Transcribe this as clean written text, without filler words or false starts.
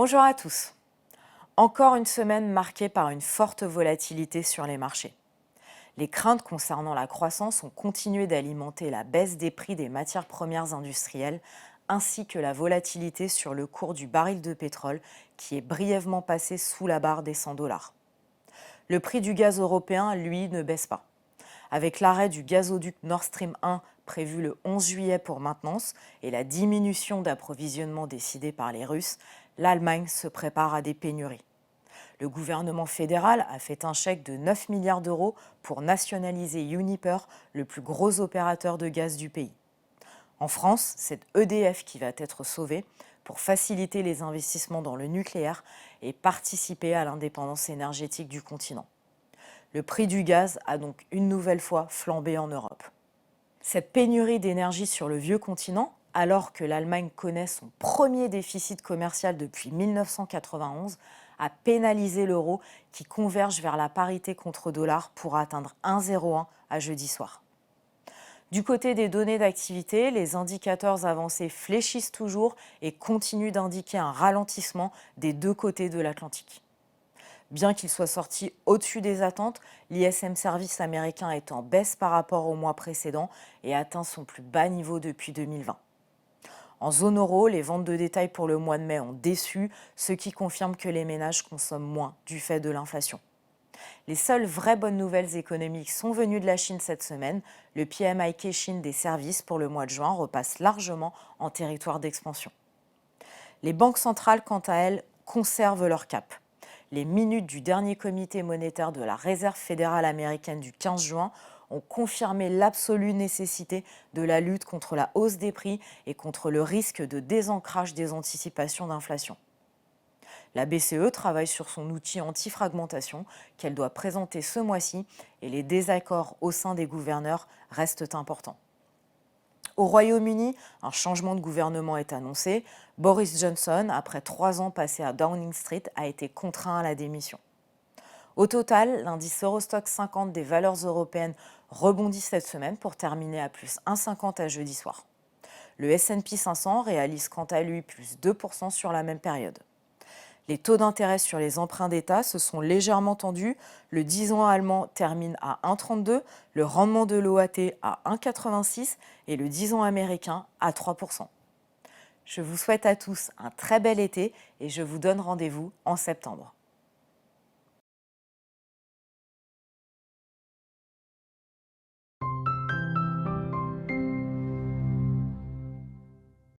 Bonjour à tous. Encore une semaine marquée par une forte volatilité sur les marchés. Les craintes concernant la croissance ont continué d'alimenter la baisse des prix des matières premières industrielles, ainsi que la volatilité sur le cours du baril de pétrole qui est brièvement passé sous la barre des 100 $. Le prix du gaz européen, lui, ne baisse pas. Avec l'arrêt du gazoduc Nord Stream 1 prévu le 11 juillet pour maintenance et la diminution d'approvisionnement décidée par les Russes, l'Allemagne se prépare à des pénuries. Le gouvernement fédéral a fait un chèque de 9 milliards d'euros pour nationaliser Uniper, le plus gros opérateur de gaz du pays. En France, c'est EDF qui va être sauvé pour faciliter les investissements dans le nucléaire et participer à l'indépendance énergétique du continent. Le prix du gaz a donc une nouvelle fois flambé en Europe. Cette pénurie d'énergie sur le vieux continent, alors que l'Allemagne connaît son premier déficit commercial depuis 1991, a pénalisé l'euro qui converge vers la parité contre dollar pour atteindre 1,01 à jeudi soir. Du côté des données d'activité, les indicateurs avancés fléchissent toujours et continuent d'indiquer un ralentissement des deux côtés de l'Atlantique. Bien qu'il soit sorti au-dessus des attentes, l'ISM Service américain est en baisse par rapport au mois précédent et atteint son plus bas niveau depuis 2020. En zone euro, les ventes de détail pour le mois de mai ont déçu, ce qui confirme que les ménages consomment moins du fait de l'inflation. Les seules vraies bonnes nouvelles économiques sont venues de la Chine cette semaine. Le PMI Caixin des services pour le mois de juin repasse largement en territoire d'expansion. Les banques centrales, quant à elles, conservent leur cap. Les minutes du dernier comité monétaire de la Réserve fédérale américaine du 15 juin ont confirmé l'absolue nécessité de la lutte contre la hausse des prix et contre le risque de désancrage des anticipations d'inflation. La BCE travaille sur son outil anti-fragmentation qu'elle doit présenter ce mois-ci et les désaccords au sein des gouverneurs restent importants. Au Royaume-Uni, un changement de gouvernement est annoncé. Boris Johnson, après 3 ans passés à Downing Street, a été contraint à la démission. Au total, l'indice Eurostoxx 50 des valeurs européennes rebondit cette semaine pour terminer à plus 1,50 à jeudi soir. Le S&P 500 réalise quant à lui plus 2% sur la même période. Les taux d'intérêt sur les emprunts d'État se sont légèrement tendus. Le 10 ans allemand termine à 1,32, le rendement de l'OAT à 1,86 et le 10 ans américain à 3%. Je vous souhaite à tous un très bel été et je vous donne rendez-vous en septembre.